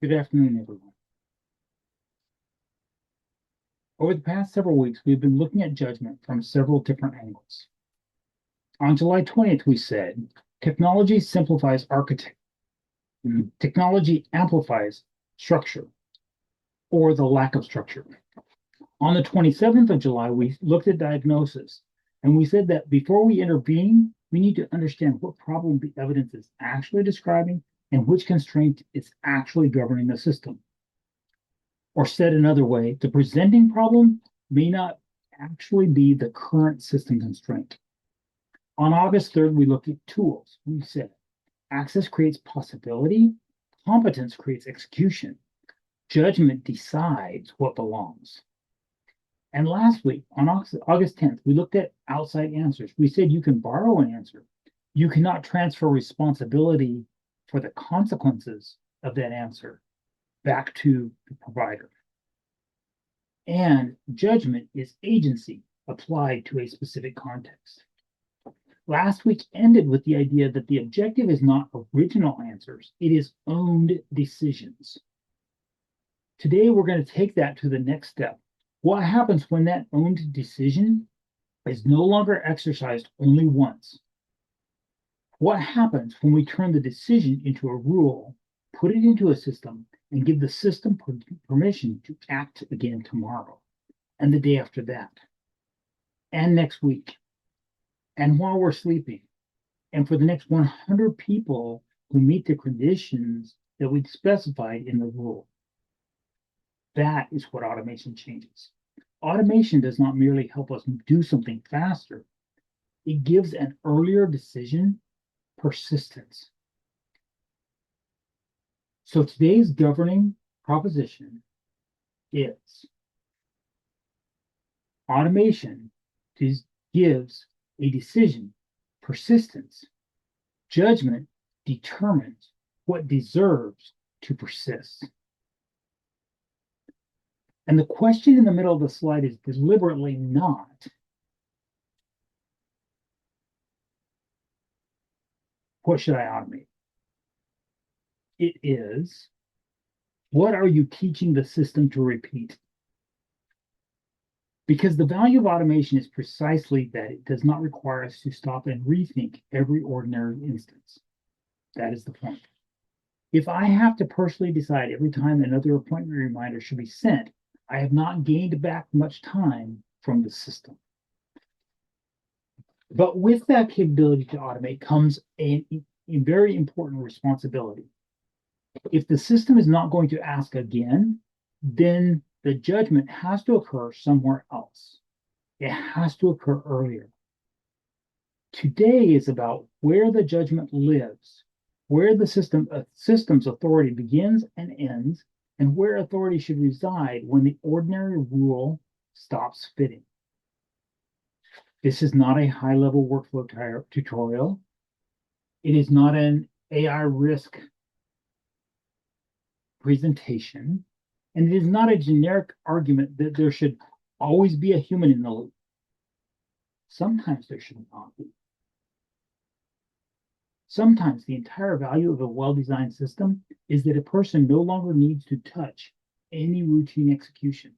Good afternoon, everyone. Over the past several weeks, we've been looking at judgment from several different angles. On July 20th, we said, technology simplifies architecture, technology amplifies structure, or the lack of structure. On the 27th of July, we looked at diagnosis, and we said that before we intervene, we need to understand what problem the evidence is actually describing and which constraint is actually governing the system. Or said another way, the presenting problem may not actually be the current system constraint. On August 3rd, we looked at tools. We said access creates possibility, competence creates execution, judgment decides what belongs. And last week, on August 10th, we looked at outside answers. We said you can borrow an answer. You cannot transfer responsibility for the consequences of that answer back to the provider. And judgment is agency applied to a specific context. Last week ended with the idea that the objective is not original answers, it is owned decisions. Today, we're going to take that to the next step. What happens when that owned decision is no longer exercised only once? What happens when we turn the decision into a rule, put it into a system, and give the system permission to act again tomorrow, and the day after that, and next week, and while we're sleeping, and for the next 100 people who meet the conditions that we specified in the rule? That is what automation changes. Automation does not merely help us do something faster. It gives an earlier decision persistence. So today's governing proposition is automation gives a decision persistence. Judgment determines what deserves to persist. And the question in the middle of the slide is deliberately not what should I automate? It is, what are you teaching the system to repeat? Because the value of automation is precisely that it does not require us to stop and rethink every ordinary instance. That is the point. If I have to personally decide every time another appointment reminder should be sent, I have not gained back much time from the system. But with that capability to automate comes a very important responsibility. If the system is not going to ask again, then the judgment has to occur somewhere else. It has to occur earlier. Today is about where the judgment lives, where the system's authority begins and ends, and where authority should reside when the ordinary rule stops fitting. This is not a high-level workflow tutorial. It is not an AI risk presentation, and it is not a generic argument that there should always be a human in the loop. Sometimes there should not be. Sometimes the entire value of a well-designed system is that a person no longer needs to touch any routine execution.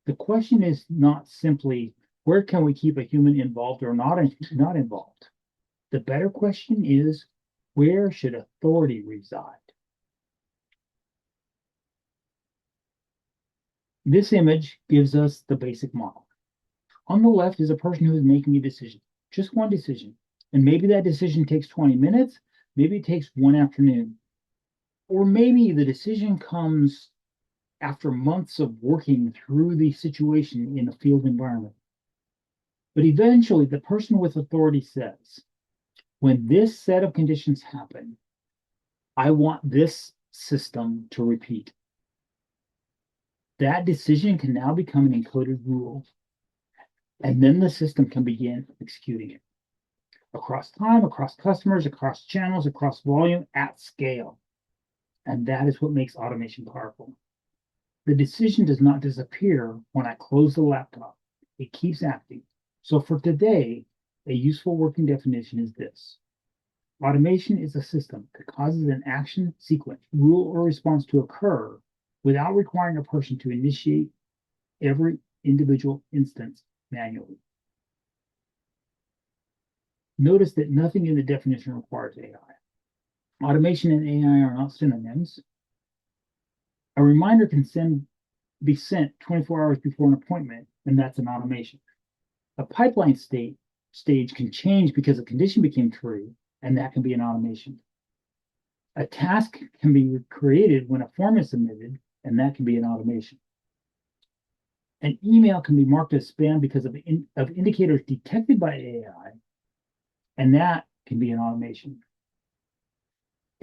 The question is not simply, where can we keep a human involved or not involved? The better question is, where should authority reside? This image gives us the basic model. On the left is a person who is making a decision, just one decision. And maybe that decision takes 20 minutes, maybe it takes one afternoon. Or maybe the decision comes after months of working through the situation in a field environment. But eventually, the person with authority says, when this set of conditions happen, I want this system to repeat. That decision can now become an encoded rule. And then the system can begin executing it across time, across customers, across channels, across volume, at scale. And that is what makes automation powerful. The decision does not disappear when I close the laptop. It keeps acting. So for today, a useful working definition is this. Automation is a system that causes an action, sequence, rule, or response to occur without requiring a person to initiate every individual instance manually. Notice that nothing in the definition requires AI. Automation and AI are not synonyms. A reminder can be sent 24 hours before an appointment, and that's an automation. A pipeline stage can change because a condition became true, and that can be an automation. A task can be created when a form is submitted, and that can be an automation. An email can be marked as spam because of indicators detected by AI, and that can be an automation.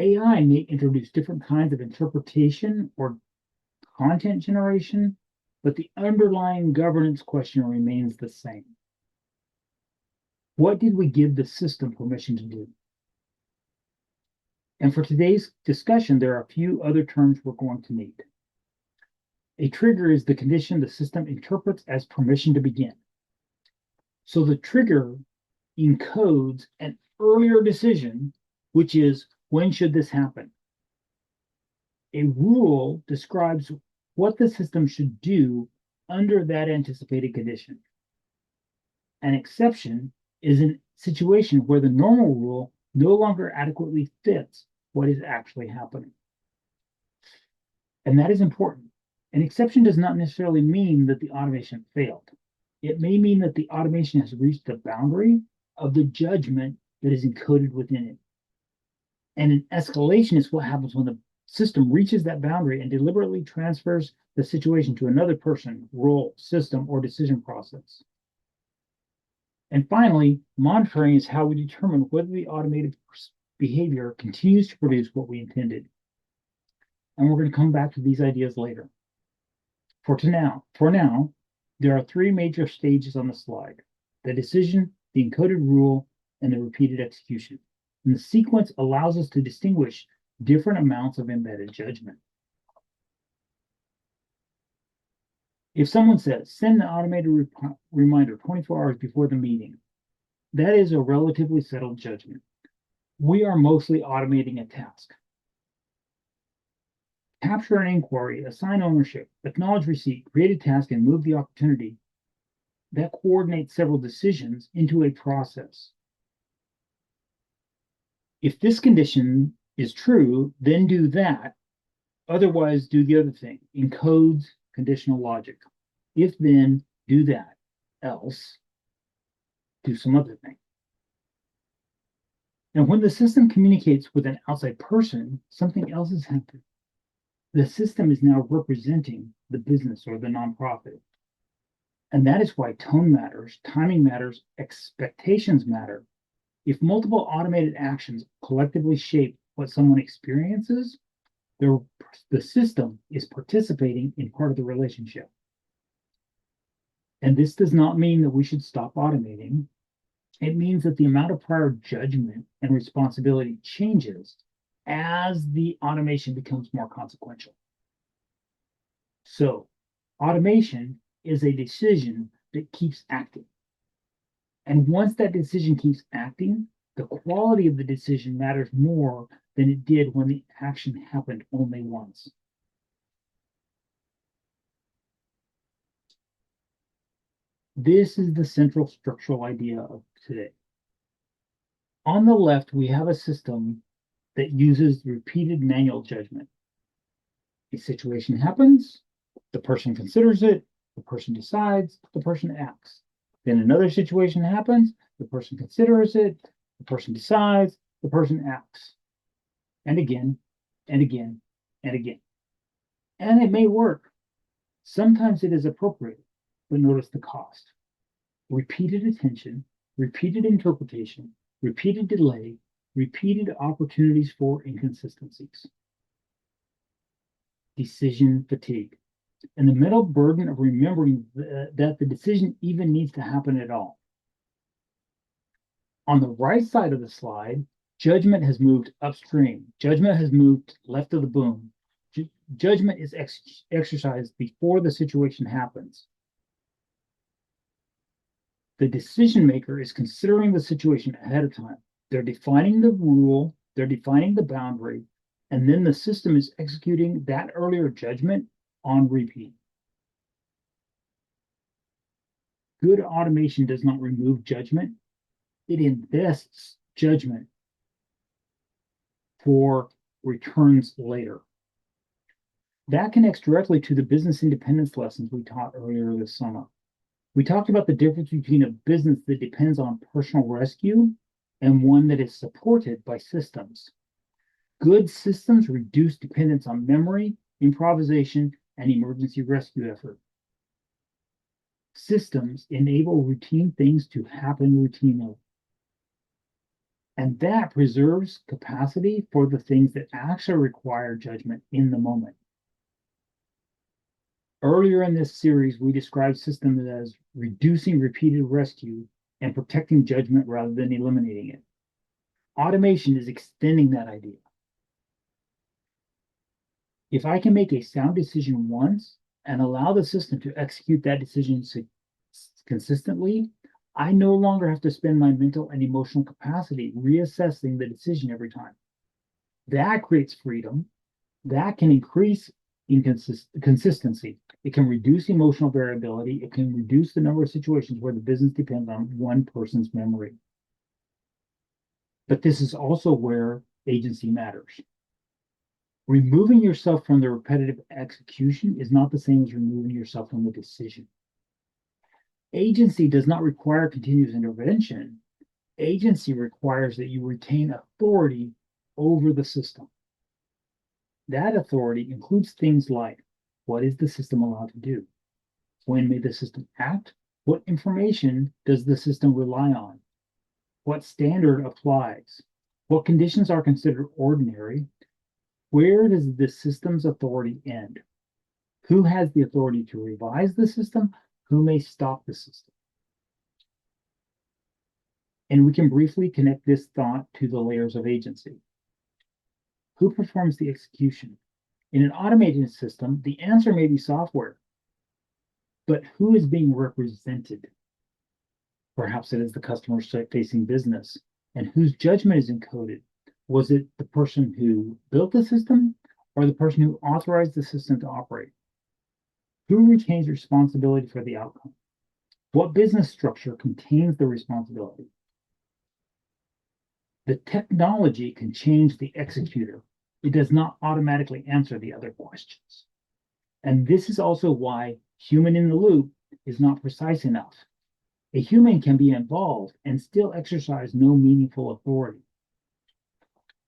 AI may introduce different kinds of interpretation or content generation, but the underlying governance question remains the same. What did we give the system permission to do? And for today's discussion, there are a few other terms we're going to need. A trigger is the condition the system interprets as permission to begin. So the trigger encodes an earlier decision, which is, when should this happen? A rule describes what the system should do under that anticipated condition. An exception is a situation where the normal rule no longer adequately fits what is actually happening. And that is important. An exception does not necessarily mean that the automation failed. It may mean that the automation has reached the boundary of the judgment that is encoded within it. And an escalation is what happens when the system reaches that boundary and deliberately transfers the situation to another person, role, system, or decision process. And finally, monitoring is how we determine whether the automated behavior continues to produce what we intended. And we're going to come back to these ideas later. For now, there are three major stages on the slide: the decision, the encoded rule, and the repeated execution. And the sequence allows us to distinguish different amounts of embedded judgment. If someone says, send an automated reminder 24 hours before the meeting, that is a relatively settled judgment. We are mostly automating a task. Capture an inquiry, assign ownership, acknowledge receipt, create a task, and move the opportunity. That coordinates several decisions into a process. If this condition is true, then do that. Otherwise, do the other thing. Encodes conditional logic. If then, do that. Else, do some other thing. Now, when the system communicates with an outside person, something else is happening. The system is now representing the business or the nonprofit. And that is why tone matters, timing matters, expectations matter. If multiple automated actions collectively shape what someone experiences, the system is participating in part of the relationship. And this does not mean that we should stop automating. It means that the amount of prior judgment and responsibility changes as the automation becomes more consequential. So, automation is a decision that keeps acting. And once that decision keeps acting, the quality of the decision matters more than it did when the action happened only once. This is the central structural idea of today. On the left, we have a system that uses repeated manual judgment. A situation happens, the person considers it, the person decides, the person acts. Then another situation happens, the person considers it, the person decides, the person acts. And again, and again, and again. And it may work. Sometimes it is appropriate, but notice the cost. Repeated attention, repeated interpretation, repeated delay, repeated opportunities for inconsistencies. Decision fatigue. And the mental burden of remembering that the decision even needs to happen at all. On the right side of the slide, judgment has moved upstream. Judgment has moved left of the boom. Judgment is exercised before the situation happens. The decision maker is considering the situation ahead of time. They're defining the rule, they're defining the boundary, and then the system is executing that earlier judgment on repeat. Good automation does not remove judgment, it invests judgment for returns later. That connects directly to the business independence lessons we taught earlier this summer. We talked about the difference between a business that depends on personal rescue and one that is supported by systems. Good systems reduce dependence on memory, improvisation, and emergency rescue effort. Systems enable routine things to happen routinely. And that preserves capacity for the things that actually require judgment in the moment. Earlier in this series, we described systems as reducing repeated rescue and protecting judgment rather than eliminating it. Automation is extending that idea. If I can make a sound decision once and allow the system to execute that decision consistently, I no longer have to spend my mental and emotional capacity reassessing the decision every time. That creates freedom. That can increase consistency. It can reduce emotional variability. It can reduce the number of situations where the business depends on one person's memory. But this is also where agency matters. Removing yourself from the repetitive execution is not the same as removing yourself from the decision. Agency does not require continuous intervention. Agency requires that you retain authority over the system. That authority includes things like, what is the system allowed to do? When may the system act? What information does the system rely on? What standard applies? What conditions are considered ordinary? Where does the system's authority end? Who has the authority to revise the system? Who may stop the system? And we can briefly connect this thought to the layers of agency. Who performs the execution? In an automated system, the answer may be software, but who is being represented? Perhaps it is the customer-facing business, and whose judgment is encoded. Was it the person who built the system or the person who authorized the system to operate? Who retains responsibility for the outcome? What business structure contains the responsibility? The technology can change the executor. It does not automatically answer the other questions. And this is also why human in the loop is not precise enough. A human can be involved and still exercise no meaningful authority.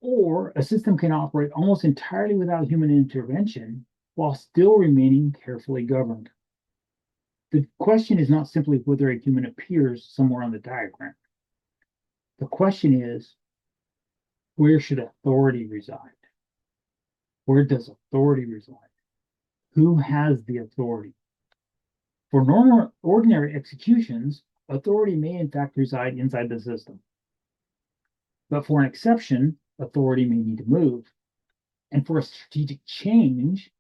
Or a system can operate almost entirely without human intervention while still remaining carefully governed. The question is not simply whether a human appears somewhere on the diagram. The question is, where should authority reside? Where does authority reside? Who has the authority? For normal, ordinary executions, authority may in fact reside inside the system. But for an exception, authority may need to move. And for a strategic change,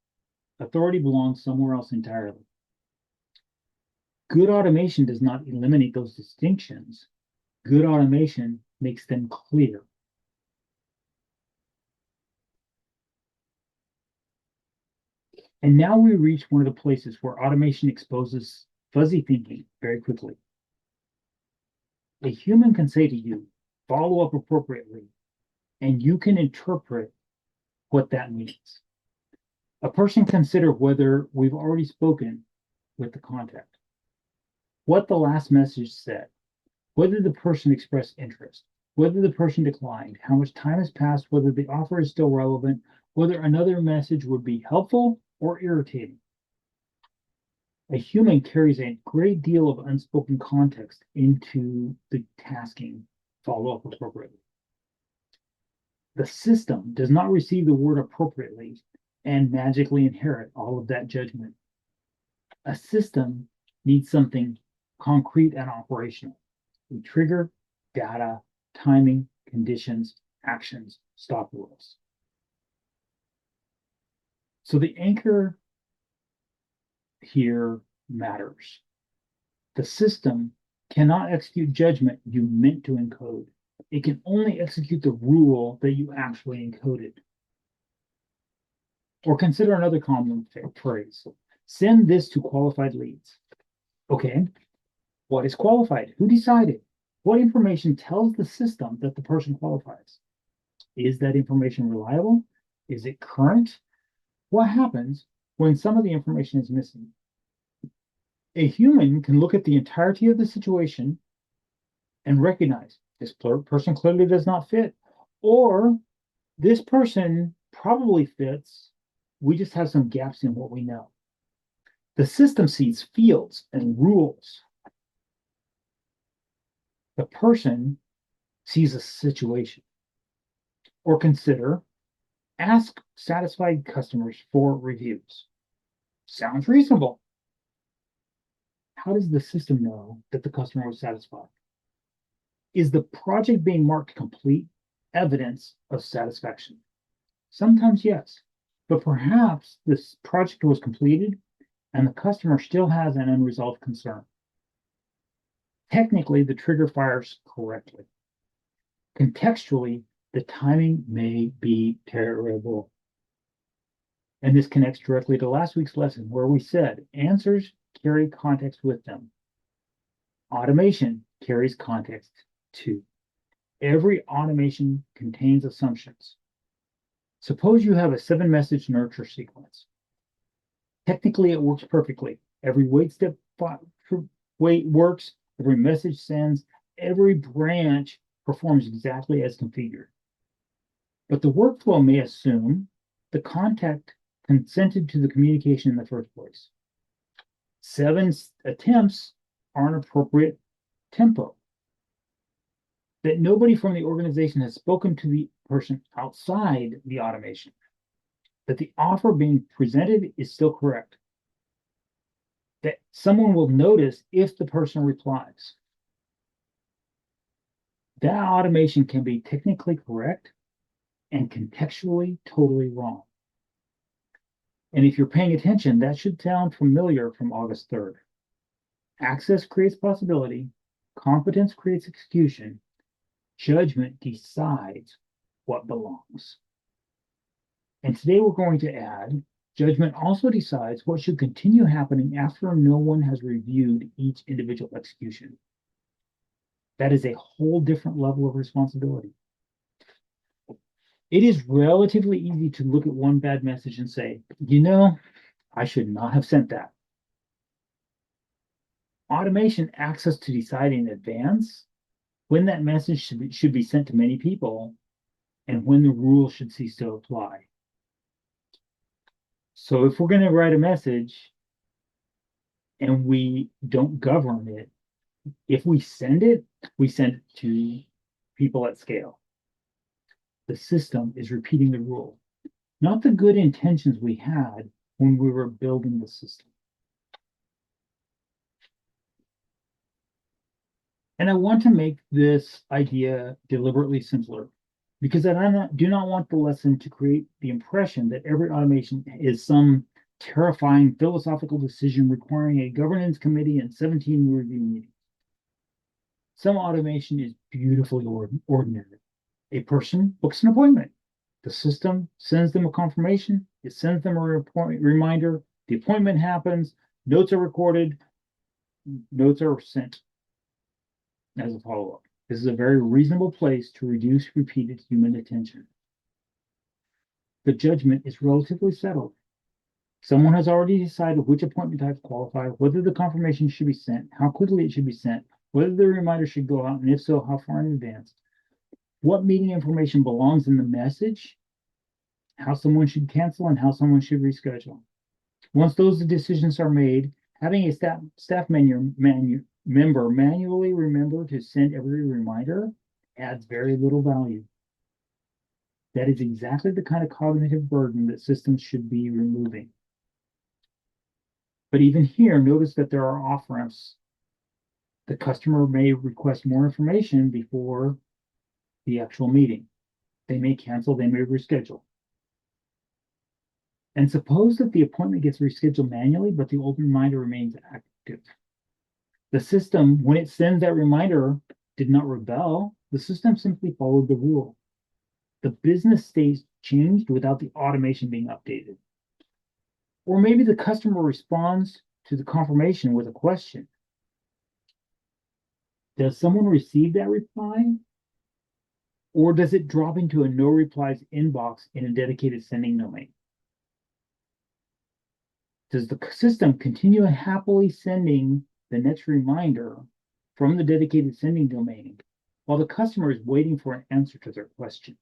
authority belongs somewhere else entirely. Good automation does not eliminate those distinctions. Good automation makes them clear. And now we reach one of the places where automation exposes fuzzy thinking very quickly. A human can say to you, follow up appropriately, and you can interpret what that means. A person can consider whether we've already spoken with the contact, what the last message said, whether the person expressed interest, whether the person declined, how much time has passed, whether the offer is still relevant, whether another message would be helpful or irritating. A human carries a great deal of unspoken context into the tasking, follow up appropriately. The system does not receive the word appropriately and magically inherit all of that judgment. A system needs something concrete and operational. We trigger, data, timing, conditions, actions, stop rules. So the anchor here matters. The system cannot execute judgment you meant to encode. It can only execute the rule that you actually encoded. Or consider another common phrase. Send this to qualified leads. Okay, what is qualified? Who decided? What information tells the system that the person qualifies? Is that information reliable? Is it current? What happens when some of the information is missing? A human can look at the entirety of the situation and recognize this person clearly does not fit, or this person probably fits. We just have some gaps in what we know. The system sees fields and rules. The person sees a situation. Or consider, ask satisfied customers for reviews. Sounds reasonable. How does the system know that the customer was satisfied? Is the project being marked complete evidence of satisfaction? Sometimes yes, but perhaps this project was completed and the customer still has an unresolved concern. Technically, the trigger fires correctly. Contextually, the timing may be terrible. And this connects directly to last week's lesson where we said answers carry context with them. Automation carries context too. Every automation contains assumptions. Suppose you have a 7-message nurture sequence. Technically, it works perfectly. Every wait step works, every message sends, every branch performs exactly as configured. But the workflow may assume the contact consented to the communication in the first place. 7 attempts are an appropriate tempo. That nobody from the organization has spoken to the person outside the automation. That the offer being presented is still correct. That someone will notice if the person replies. That automation can be technically correct and contextually totally wrong. And if you're paying attention, that should sound familiar from August 3rd. Access creates possibility, competence creates execution, judgment decides what belongs. And today we're going to add, judgment also decides what should continue happening after no one has reviewed each individual execution. That is a whole different level of responsibility. It is relatively easy to look at one bad message and say, I should not have sent that. Automation asks us to decide in advance when that message should be sent to many people and when the rule should cease to apply. So if we're going to write a message and we don't govern it, if we send it to people at scale. The system is repeating the rule, not the good intentions we had when we were building the system. And I want to make this idea deliberately simpler because I do not want the lesson to create the impression that every automation is some terrifying philosophical decision requiring a governance committee and 17 review meetings. Some automation is beautifully ordinary. A person books an appointment. The system sends them a confirmation. It sends them a reminder. The appointment happens. Notes are recorded. Notes are sent as a follow-up. This is a very reasonable place to reduce repeated human attention. The judgment is relatively settled. Someone has already decided which appointment types qualify, whether the confirmation should be sent, how quickly it should be sent, whether the reminder should go out, and if so, how far in advance. What meeting information belongs in the message, how someone should cancel, and how someone should reschedule. Once those decisions are made, having a staff member manually remember to send every reminder adds very little value. That is exactly the kind of cognitive burden that systems should be removing. But even here, notice that there are off-ramps. The customer may request more information before the actual meeting. They may cancel, they may reschedule. And suppose that the appointment gets rescheduled manually, but the old reminder remains active. The system, when it sends that reminder, did not rebel. The system simply followed the rule. The business stays changed without the automation being updated. Or maybe the customer responds to the confirmation with a question. Does someone receive that reply? Or does it drop into a no replies inbox in a dedicated sending domain? Does the system continue happily sending the next reminder from the dedicated sending domain while the customer is waiting for an answer to their question?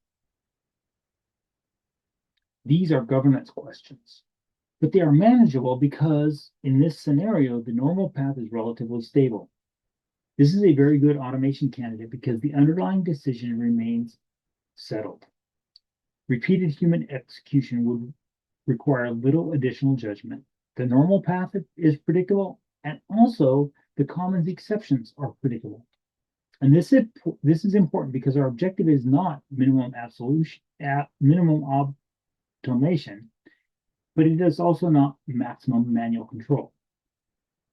These are governance questions, but they are manageable because in this scenario, the normal path is relatively stable. This is a very good automation candidate because the underlying decision remains settled. Repeated human execution would require little additional judgment. The normal path is predictable, and also the common exceptions are predictable. And this is important because our objective is not minimum automation, but it is also not maximum manual control.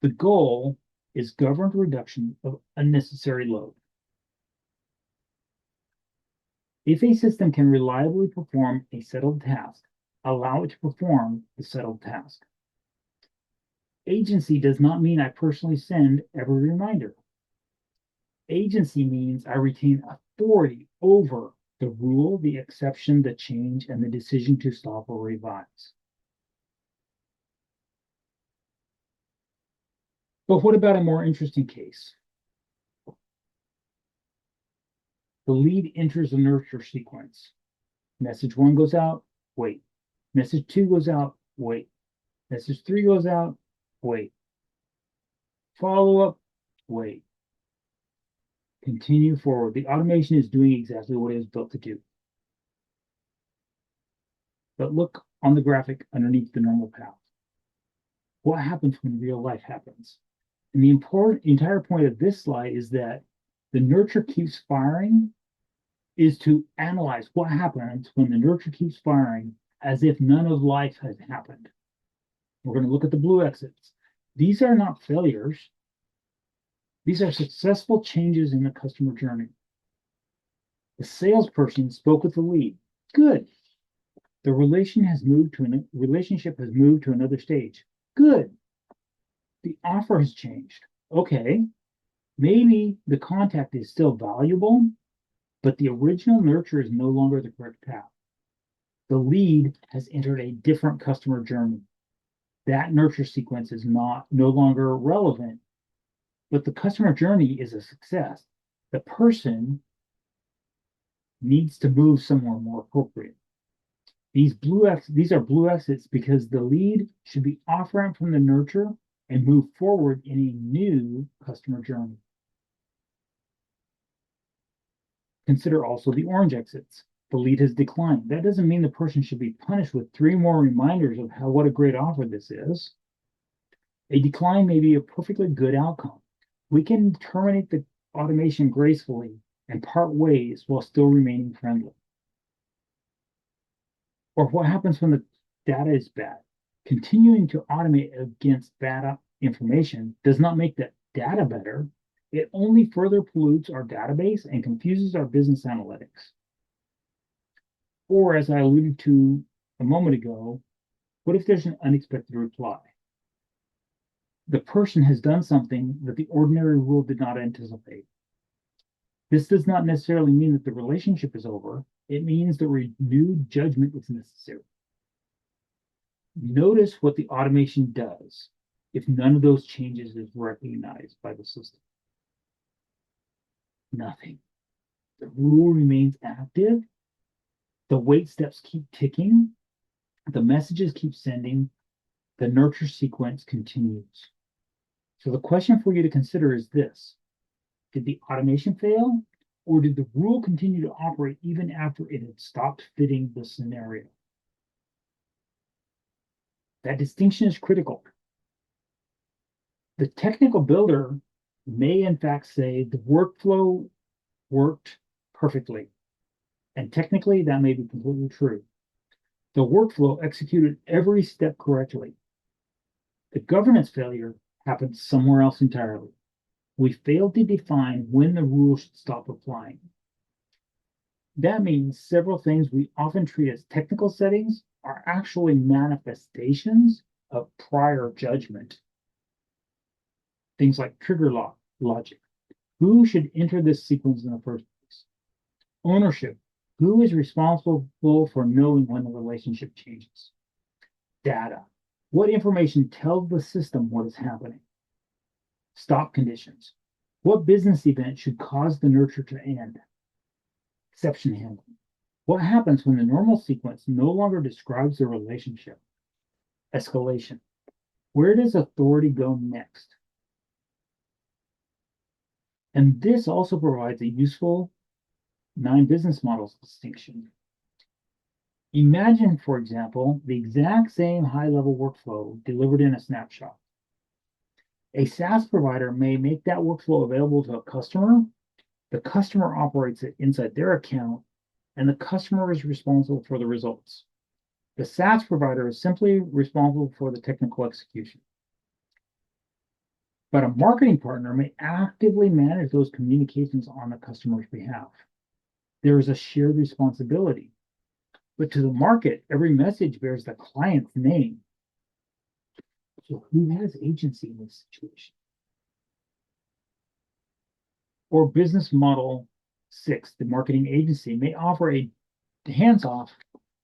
The goal is governed reduction of unnecessary load. If a system can reliably perform a settled task, allow it to perform the settled task. Agency does not mean I personally send every reminder. Agency means I retain authority over the rule, the exception, the change, and the decision to stop or revise. But what about a more interesting case? The lead enters a nurture sequence. Message 1 goes out, wait. Message 2 goes out, wait. Message 3 goes out, wait. Follow up, wait. Continue forward. The automation is doing exactly what it was built to do. But look on the graphic underneath the normal path. What happens when real life happens? And the entire point of this slide is that the nurture keeps firing is to analyze what happens when the nurture keeps firing as if none of life has happened. We're going to look at the blue exits. These are not failures. These are successful changes in the customer journey. The salesperson spoke with the lead. Good. The relationship has moved to another stage. Good. The offer has changed. Okay. Maybe the contact is still valuable, but the original nurture is no longer the correct path. The lead has entered a different customer journey. That nurture sequence is no longer relevant, but the customer journey is a success. The person needs to move somewhere more appropriate. These are blue exits because the lead should be off ramp from the nurture and move forward in a new customer journey. Consider also the orange exits. The lead has declined. That doesn't mean the person should be punished with 3 more reminders of what a great offer this is. A decline may be a perfectly good outcome. We can terminate the automation gracefully and part ways while still remaining friendly. Or what happens when the data is bad? Continuing to automate against bad information does not make the data better. It only further pollutes our database and confuses our business analytics. Or, as I alluded to a moment ago, what if there's an unexpected reply? The person has done something that the ordinary rule did not anticipate. This does not necessarily mean that the relationship is over. It means that renewed judgment is necessary. Notice what the automation does if none of those changes is recognized by the system. Nothing. The rule remains active. The wait steps keep ticking. The messages keep sending. The nurture sequence continues. So the question for you to consider is this: did the automation fail, or did the rule continue to operate even after it had stopped fitting the scenario? That distinction is critical. The technical builder may in fact say the workflow worked perfectly. And technically, that may be completely true. The workflow executed every step correctly. The governance failure happened somewhere else entirely. we failed to define when the rule should stop applying. That means several things we often treat as technical settings are actually manifestations of prior judgment. Things like trigger logic. Who should enter this sequence in the first place? Ownership. Who is responsible for knowing when the relationship changes? Data. What information tells the system what is happening? Stop conditions. What business event should cause the nurture to end? Exception handling. What happens when the normal sequence no longer describes the relationship? Escalation. Where does authority go next? And this also provides a useful 9 business models distinction. Imagine, for example, the exact same high-level workflow delivered in a snapshot. A SaaS provider may make that workflow available to a customer. The customer operates it inside their account, and the customer is responsible for the results. The SaaS provider is simply responsible for the technical execution. But a marketing partner may actively manage those communications on the customer's behalf. There is a shared responsibility. But to the market, every message bears the client's name. So who has agency in this situation? Or business model 6, the marketing agency may offer a hands-off,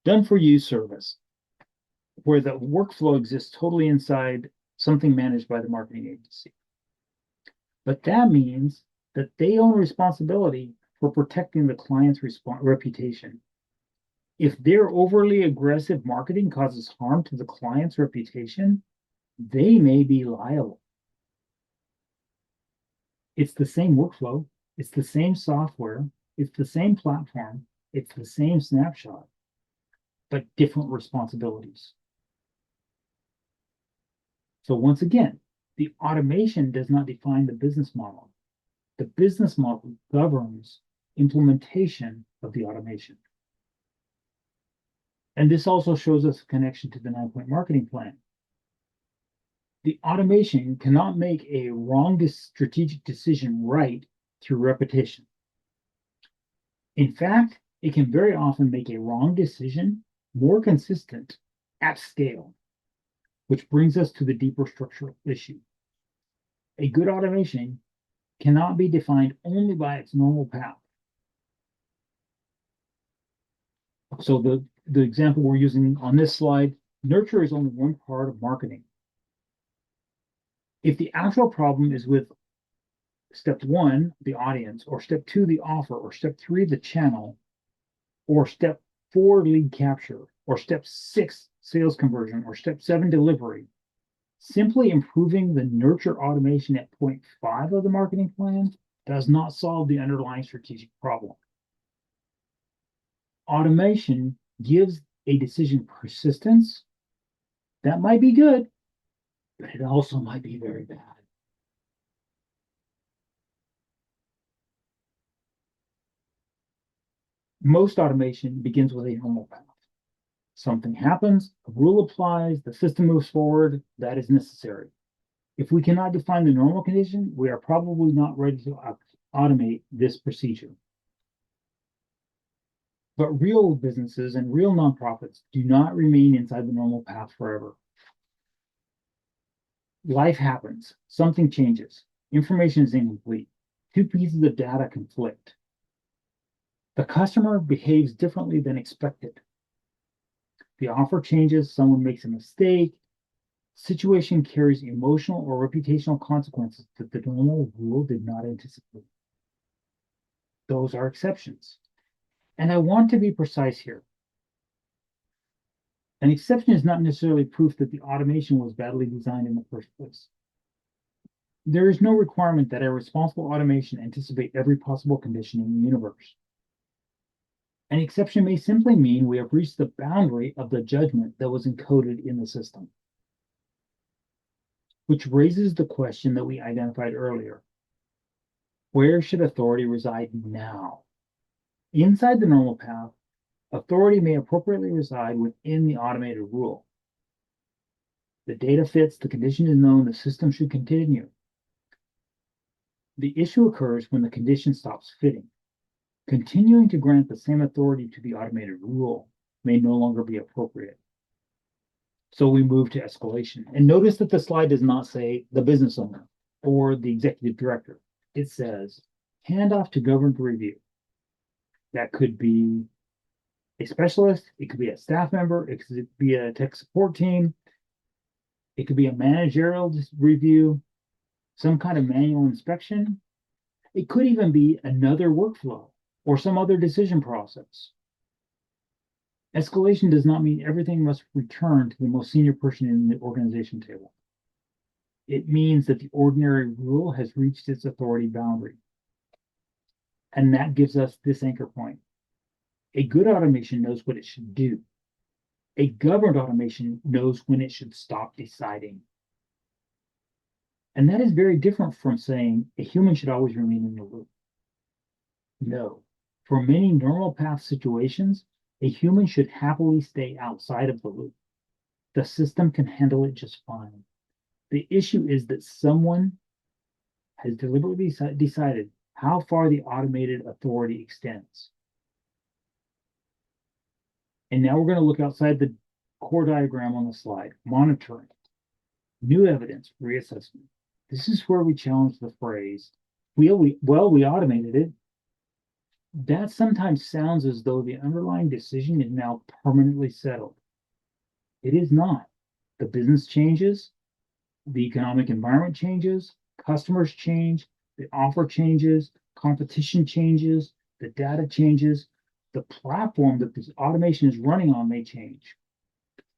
done-for-you service where the workflow exists totally inside something managed by the marketing agency. But that means that they own responsibility for protecting the client's reputation. If their overly aggressive marketing causes harm to the client's reputation, they may be liable. It's the same workflow, it's the same software, it's the same platform, it's the same snapshot, but different responsibilities. So once again, the automation does not define the business model. The business model governs implementation of the automation. And this also shows us a connection to the 9-point marketing plan. The automation cannot make a wrong strategic decision right through repetition. In fact, it can very often make a wrong decision more consistent at scale, which brings us to the deeper structural issue. A good automation cannot be defined only by its normal path. So the example we're using on this slide, nurture is only one part of marketing. If the actual problem is with step 1, the audience, or step 2, the offer, or step 3, the channel, or step 4, lead capture, or step 6, sales conversion, or step 7, delivery, simply improving the nurture automation at point 5 of the marketing plan does not solve the underlying strategic problem. Automation gives a decision persistence. That might be good, but it also might be very bad. Most automation begins with a normal path. Something happens, a rule applies, the system moves forward, that is necessary. If we cannot define the normal condition, we are probably not ready to automate this procedure. But real businesses and real nonprofits do not remain inside the normal path forever. Life happens, something changes, information is incomplete, 2 pieces of data conflict. The customer behaves differently than expected. The offer changes, someone makes a mistake, situation carries emotional or reputational consequences that the normal rule did not anticipate. Those are exceptions. And I want to be precise here. An exception is not necessarily proof that the automation was badly designed in the first place. There is no requirement that a responsible automation anticipate every possible condition in the universe. An exception may simply mean we have reached the boundary of the judgment that was encoded in the system. Which raises the question that we identified earlier. Where should authority reside now? Inside the normal path, authority may appropriately reside within the automated rule. The data fits, the condition is known, the system should continue. The issue occurs when the condition stops fitting. Continuing to grant the same authority to the automated rule may no longer be appropriate. So we move to escalation. And notice that the slide does not say the business owner or the executive director. It says handoff to governed review. That could be a specialist, it could be a staff member, it could be a tech support team, it could be a managerial review, some kind of manual inspection. It could even be another workflow or some other decision process. Escalation does not mean everything must return to the most senior person in the organization table. It means that the ordinary rule has reached its authority boundary. And that gives us this anchor point. A good automation knows what it should do. A governed automation knows when it should stop deciding. And that is very different from saying a human should always remain in the loop. No. For many normal path situations, a human should happily stay outside of the loop. The system can handle it just fine. The issue is that someone has deliberately decided how far the automated authority extends. And now we're going to look outside the core diagram on the slide. Monitoring, new evidence, reassessment. This is where we challenge the phrase, we automated it. That sometimes sounds as though the underlying decision is now permanently settled. It is not. The business changes, the economic environment changes, customers change, the offer changes, competition changes, the data changes, the platform that this automation is running on may change.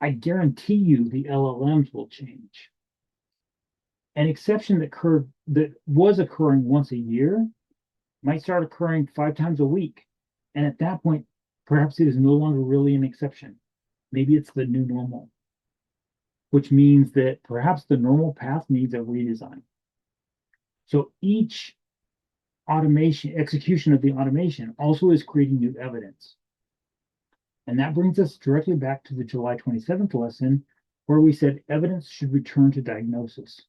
I guarantee you the LLMs will change. An exception that was occurring once a year might start occurring 5 times a week. And at that point, perhaps it is no longer really an exception. Maybe it's the new normal, which means that perhaps the normal path needs a redesign. So each execution of the automation also is creating new evidence. And that brings us directly back to the July 27th lesson, where we said evidence should return to diagnosis.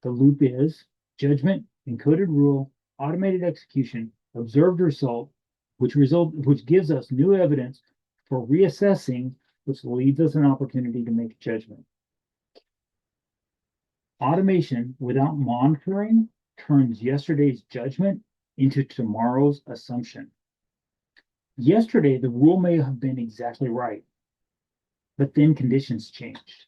The loop is judgment, encoded rule, automated execution, observed result, which gives us new evidence for reassessing, which leaves us an opportunity to make judgment. Automation without monitoring turns yesterday's judgment into tomorrow's assumption. Yesterday, the rule may have been exactly right, but then conditions changed.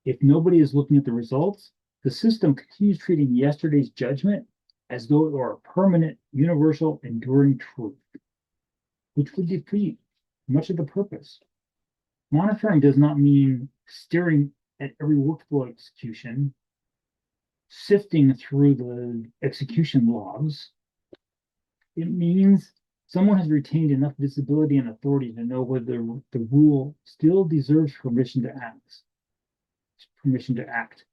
If nobody is looking at the results, the system continues treating yesterday's judgment as though it were a permanent, universal, enduring truth, which would defeat much of the purpose. Monitoring does not mean staring at every workflow execution, sifting through the execution logs. It means someone has retained enough visibility and authority to know whether the rule still deserves permission to act.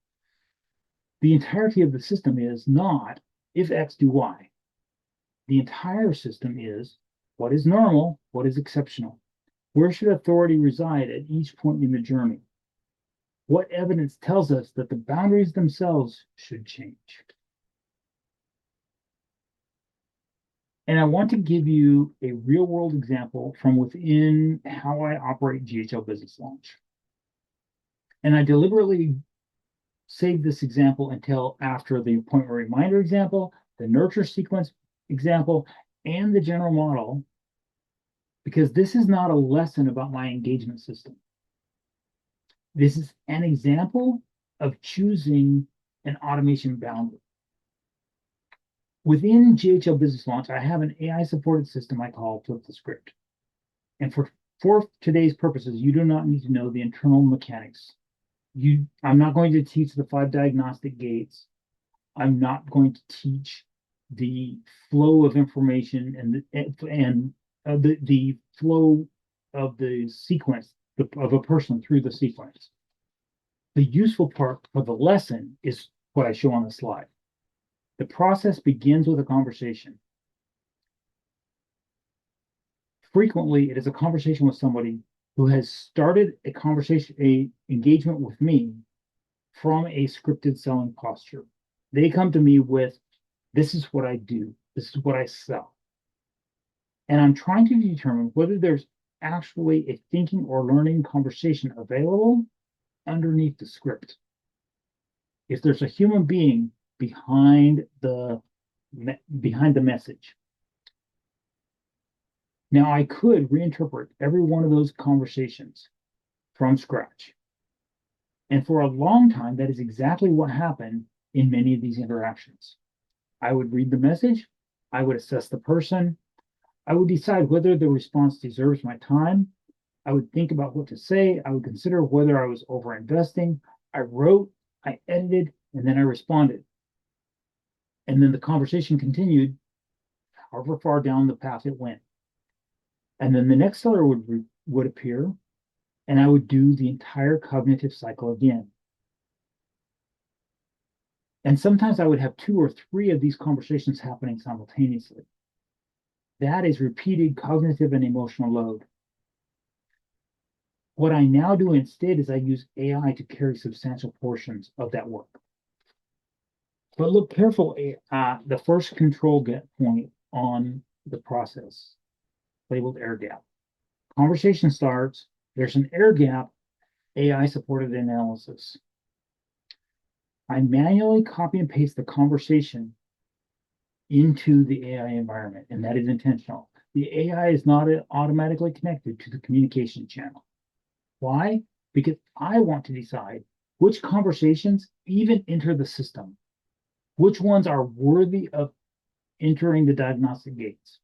The entirety of the system is not if X do Y. The entire system is what is normal, what is exceptional. Where should authority reside at each point in the journey? What evidence tells us that the boundaries themselves should change? And I want to give you a real-world example from within how I operate GHL Business Launch. And I deliberately saved this example until after the appointment reminder example, the nurture sequence example, and the general model, because this is not a lesson about my engagement system. This is an example of choosing an automation boundary. Within GHL Business Launch, I have an AI-supported system I call Flip the Script. And for today's purposes, you do not need to know the internal mechanics. I'm not going to teach the 5 diagnostic gates. I'm not going to teach the flow of information and the flow of the sequence of a person through the sequence. The useful part for the lesson is what I show on the slide. The process begins with a conversation. Frequently, it is a conversation with somebody who has started an engagement with me from a scripted selling posture. They come to me with This is what I do. This is what I sell. And I'm trying to determine whether there's actually a thinking or learning conversation available underneath the script. If there's a human being behind the message. Now I could reinterpret every one of those conversations from scratch. And for a long time, that is exactly what happened in many of these interactions. I would read the message, I would assess the person, I would decide whether the response deserves my time, I would think about what to say, I would consider whether I was over investing. I wrote, I edited, and then I responded. And then the conversation continued, however far down the path it went. And then the next seller would appear, and I would do the entire cognitive cycle again. And sometimes I would have 2 or 3 of these conversations happening simultaneously. That is repeated cognitive and emotional load. What I now do instead is I use AI to carry substantial portions of that work. But look carefully at the first control point on the process, labeled air gap. Conversation starts, there's an air gap, AI supported analysis. I manually copy and paste the conversation into the AI environment, and that is intentional. The AI is not automatically connected to the communication channel. Why? Because I want to decide which conversations even enter the system, which ones are worthy of entering the diagnostic gates.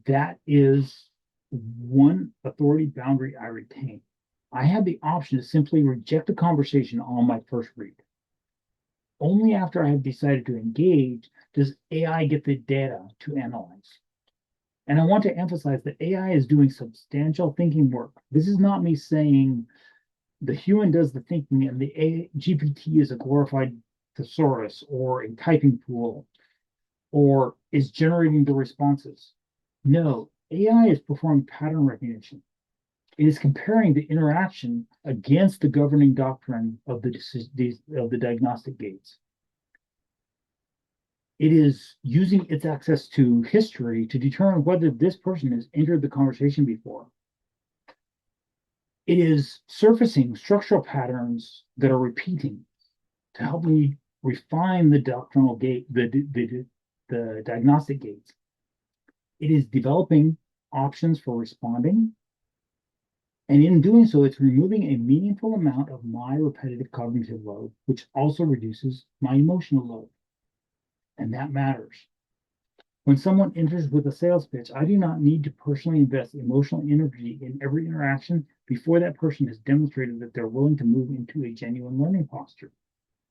That is one authority boundary I retain. I have the option to simply reject the conversation on my first read. Only after I have decided to engage does AI get the data to analyze. And I want to emphasize that AI is doing substantial thinking work. This is not me saying the human does the thinking and the GPT is a glorified thesaurus or a typing tool or is generating the responses. No, AI is performing pattern recognition. It is comparing the interaction against the governing doctrine of the diagnostic gates. It is using its access to history to determine whether this person has entered the conversation before. It is surfacing structural patterns that are repeating to help me refine the doctrinal gate, the diagnostic gates. It is developing options for responding. And in doing so, it's removing a meaningful amount of my repetitive cognitive load, which also reduces my emotional load. And that matters. When someone enters with a sales pitch, I do not need to personally invest emotional energy in every interaction before that person has demonstrated that they're willing to move into a genuine learning posture.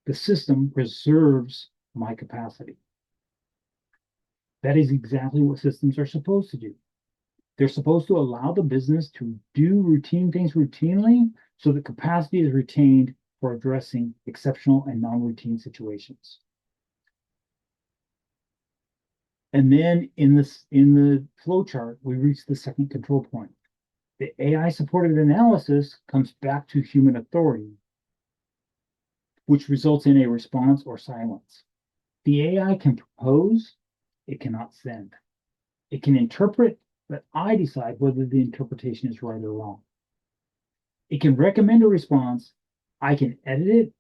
The system preserves my capacity. That is exactly what systems are supposed to do. They're supposed to allow the business to do routine things routinely so that capacity is retained for addressing exceptional and non-routine situations. And then in the flow chart, we reach the second control point. The AI-supported analysis comes back to human authority, which results in a response or silence. The AI can propose, it cannot send. It can interpret, but I decide whether the interpretation is right or wrong. It can recommend a response, I can edit it,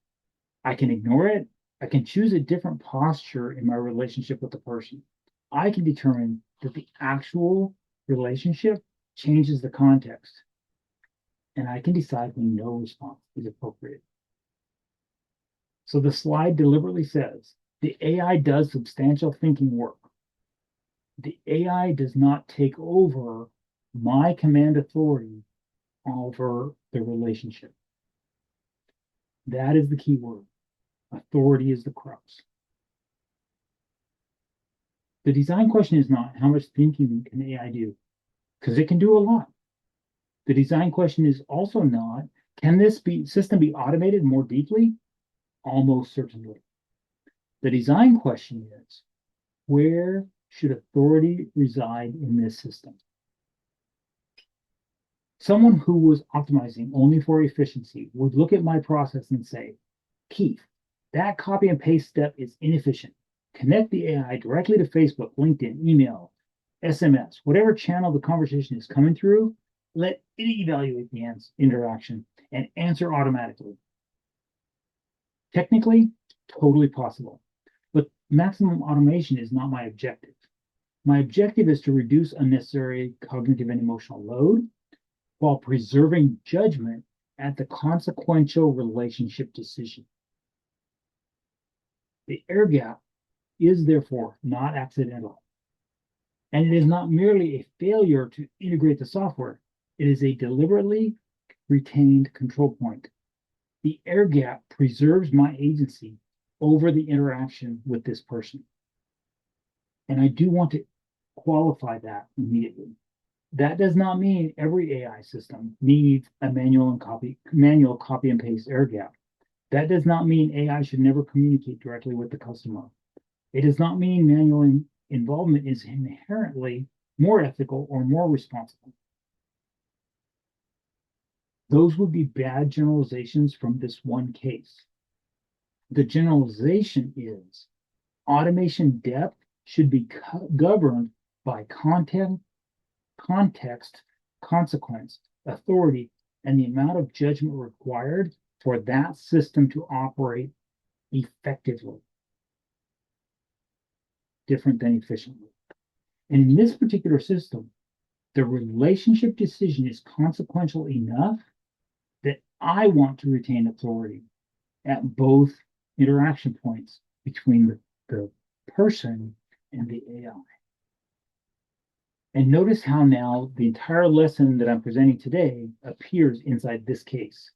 I can ignore it, I can choose a different posture in my relationship with the person. I can determine that the actual relationship changes the context. And I can decide when no response is appropriate. So the slide deliberately says the AI does substantial thinking work. The AI does not take over my command authority over the relationship. That is the key word. Authority is the crux. The design question is not how much thinking can AI do, because it can do a lot. The design question is also not, can this system be automated more deeply? Almost certainly. The design question is, where should authority reside in this system? Someone who was optimizing only for efficiency would look at my process and say, Keith, That copy and paste step is inefficient. Connect the AI directly to Facebook, LinkedIn, email, SMS, whatever channel the conversation is coming through. Let it evaluate the interaction and answer automatically. Technically, totally possible, but maximum automation is not my objective. My objective is to reduce unnecessary cognitive and emotional load while preserving judgment at the consequential relationship decision. The air gap is therefore not accidental, and it is not merely a failure to integrate the software. It is a deliberately retained control point. The air gap preserves my agency over the interaction with this person. And I do want to qualify that immediately. That does not mean every AI system needs a manual copy and paste air gap. That does not mean AI should never communicate directly with the customer. It does not mean manual involvement is inherently more ethical or more responsible. Those would be bad generalizations from this one case. The generalization is automation depth should be governed by content, context, consequence, authority, and the amount of judgment required for that system to operate effectively. Different than efficiently. And in this particular system, the relationship decision is consequential enough that I want to retain authority at both interaction points between the person and the AI. And notice how now the entire lesson that I'm presenting today appears inside this case.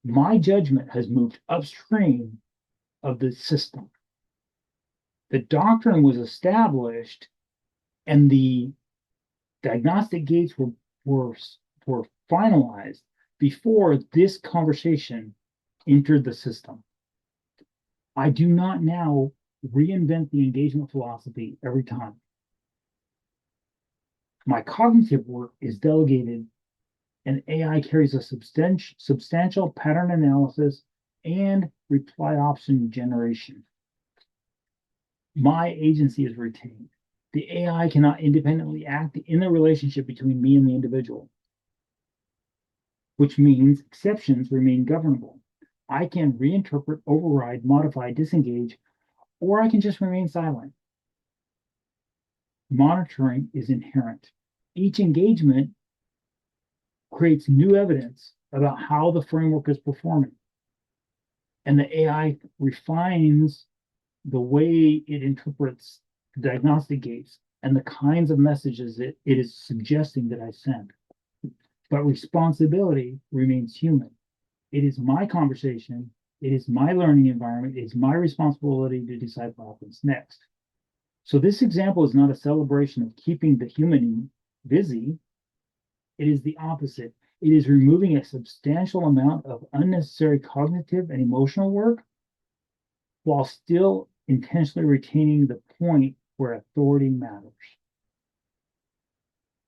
My judgment has moved upstream of the system. The doctrine was established and the diagnostic gates were finalized before this conversation entered the system. I do not now reinvent the engagement philosophy every time. My cognitive work is delegated, and AI carries a substantial pattern analysis and reply option generation. My agency is retained. The AI cannot independently act in the relationship between me and the individual, which means exceptions remain governable. I can reinterpret, override, modify, disengage, or I can just remain silent. Monitoring is inherent. Each engagement creates new evidence about how the framework is performing. And the AI refines the way it interprets the diagnostic gates and the kinds of messages that it is suggesting that I send. But responsibility remains human. It is my conversation. It is my learning environment. It is my responsibility to decide what happens next. So this example is not a celebration of keeping the human busy. It is the opposite. It is removing a substantial amount of unnecessary cognitive and emotional work while still intentionally retaining the point where authority matters.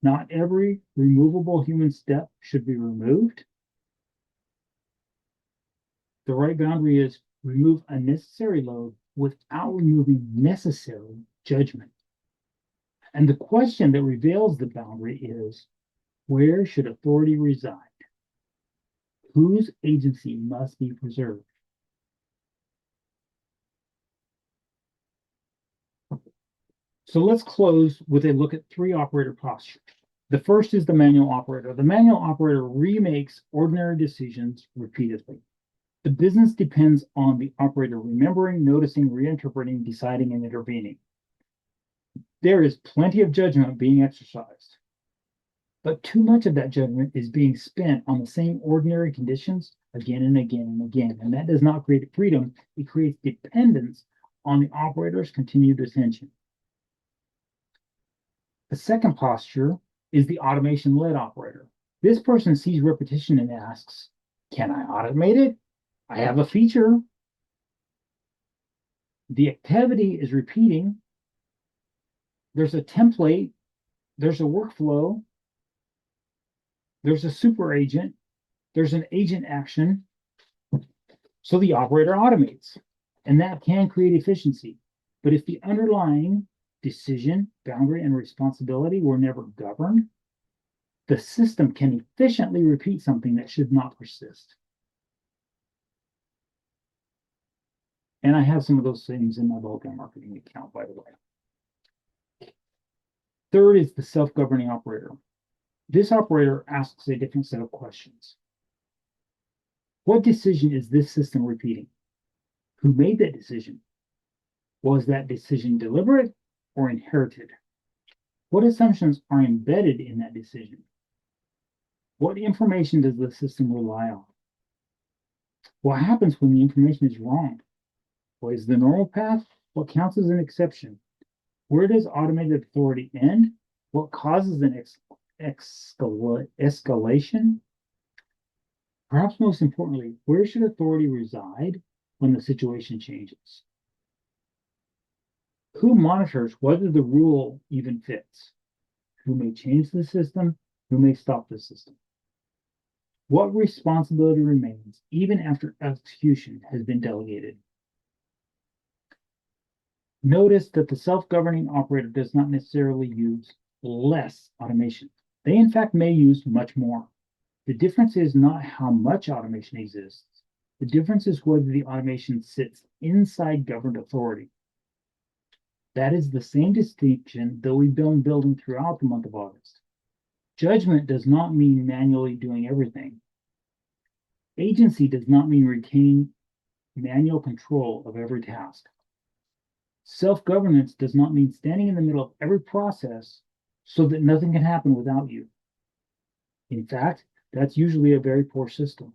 Not every removable human step should be removed. The right boundary is remove unnecessary load without removing necessary judgment. And the question that reveals the boundary is, where should authority reside? Whose agency must be preserved? So let's close with a look at three operator postures. The first is the manual operator. The manual operator remakes ordinary decisions repeatedly. The business depends on the operator remembering, noticing, reinterpreting, deciding, and intervening. There is plenty of judgment being exercised, but too much of that judgment is being spent on the same ordinary conditions again and again and again, and that does not create freedom. It creates dependence on the operator's continued attention. The second posture is the automation-led operator. This person sees repetition and asks, can I automate it? I have a feature. The activity is repeating. There's a template. There's a workflow. There's a super agent. There's an agent action. So the operator automates. And that can create efficiency. But if the underlying decision, boundary, and responsibility were never governed, the system can efficiently repeat something that should not persist. And I have some of those things in my Vulcan marketing account, by the way. Third is the self-governing operator. This operator asks a different set of questions. What decision is this system repeating? Who made that decision? Was that decision deliberate or inherited? What assumptions are embedded in that decision? What information does the system rely on? What happens when the information is wrong? What is the normal path? What counts as an exception? Where does automated authority end? What causes an escalation? Perhaps most importantly, where should authority reside when the situation changes? Who monitors whether the rule even fits? Who may change the system? Who may stop the system? What responsibility remains even after execution has been delegated? Notice that the self-governing operator does not necessarily use less automation. They, in fact, may use much more. The difference is not how much automation exists. The difference is whether the automation sits inside governed authority. That is the same distinction that we've been building throughout the month of August. Judgment does not mean manually doing everything. Agency does not mean retaining manual control of every task. Self-governance does not mean standing in the middle of every process so that nothing can happen without you. In fact, that's usually a very poor system.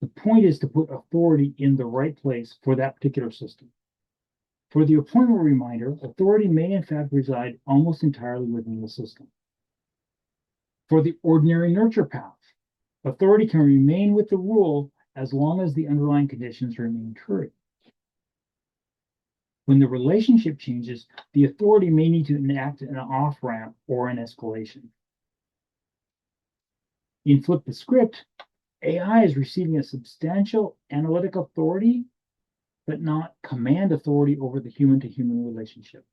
The point is to put authority in the right place for that particular system. For the appointment reminder, authority may in fact reside almost entirely within the system. For the ordinary nurture path, authority can remain with the rule as long as the underlying conditions remain true. When the relationship changes, the authority may need to enact an off-ramp or an escalation. In Flip the Script, AI is receiving a substantial analytic authority, but not command authority over the human-to-human relationship.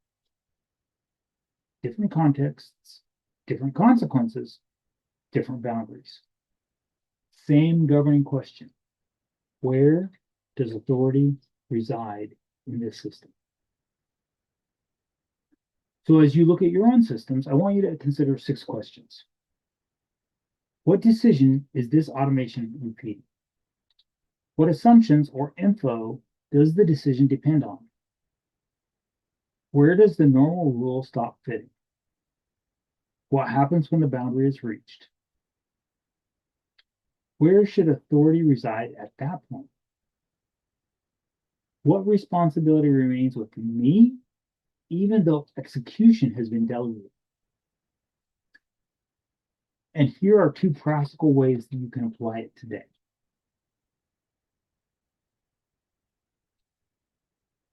Different contexts, different consequences, different boundaries. Same governing question. Where does authority reside in this system? So as you look at your own systems, I want you to consider 6 questions. What decision is this automation repeating? What assumptions or info does the decision depend on? Where does the normal rule stop fitting? What happens when the boundary is reached? Where should authority reside at that point? What responsibility remains with me, even though execution has been delegated? And here are 2 practical ways that you can apply it today.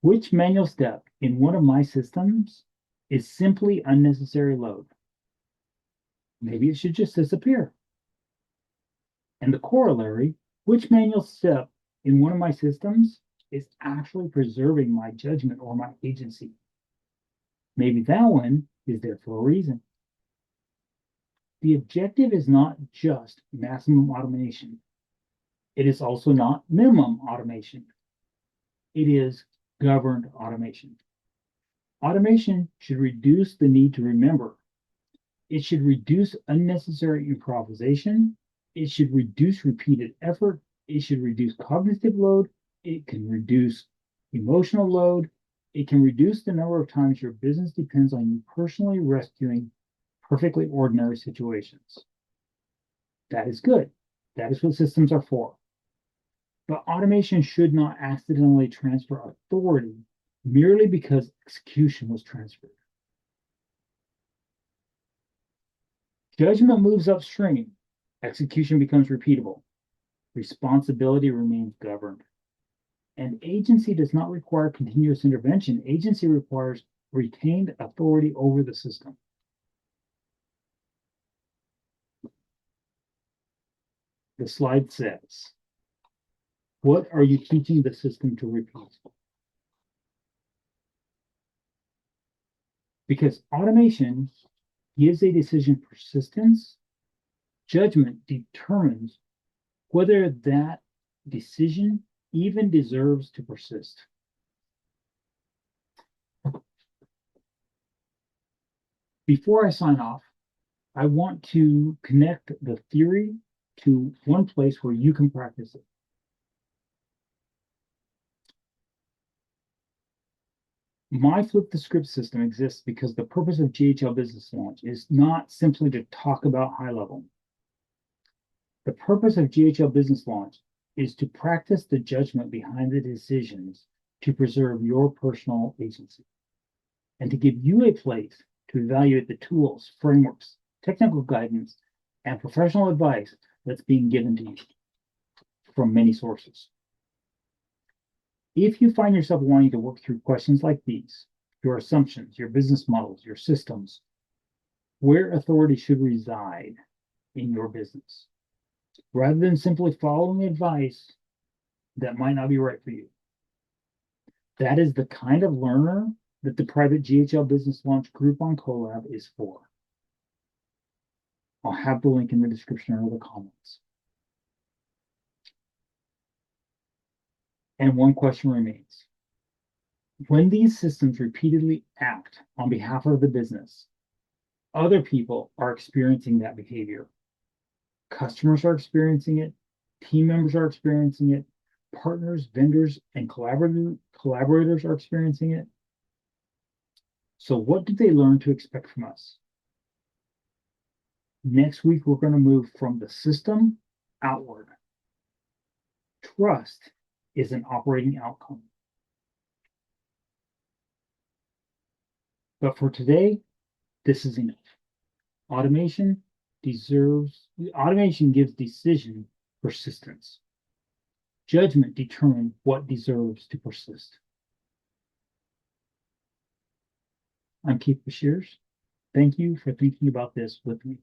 Which manual step in one of my systems is simply unnecessary load? Maybe it should just disappear. And the corollary, which manual step in one of my systems is actually preserving my judgment or my agency? Maybe that one is there for a reason. The objective is not just maximum automation. It is also not minimum automation. It is governed automation. Automation should reduce the need to remember. It should reduce unnecessary improvisation. It should reduce repeated effort. It should reduce cognitive load. It can reduce emotional load. It can reduce the number of times your business depends on you personally rescuing perfectly ordinary situations. That is good. That is what systems are for. But automation should not accidentally transfer authority merely because execution was transferred. Judgment moves upstream. Execution becomes repeatable. Responsibility remains governed. And agency does not require continuous intervention. Agency requires retained authority over the system. The slide says, What are you teaching the system to repeat? Because automation gives a decision persistence, judgment determines whether that decision even deserves to persist. Before I sign off, I want to connect the theory to one place where you can practice it. My flip the script system exists because the purpose of GHL Business Launch is not simply to talk about high level. The purpose of GHL Business Launch is to practice the judgment behind the decisions to preserve your personal agency and to give you a place to evaluate the tools, frameworks, technical guidance, and professional advice that's being given to you from many sources. If you find yourself wanting to work through questions like these, your assumptions, your business models, your systems, where authority should reside in your business, rather than simply following advice that might not be right for you. That is the kind of learner that the private GHL Business Launch Groupon Collab is for. I'll have the link in the description or the comments. And one question remains. When these systems repeatedly act on behalf of the business, other people are experiencing that behavior. Customers are experiencing it, team members are experiencing it, partners, vendors, and collaborators are experiencing it. So what did they learn to expect from us? Next week, we're going to move from the system outward. Trust is an operating outcome. But for today, this is enough. Automation gives decision persistence. Judgment determines what deserves to persist. I'm Keith Bashirs. Thank you for thinking about this with me.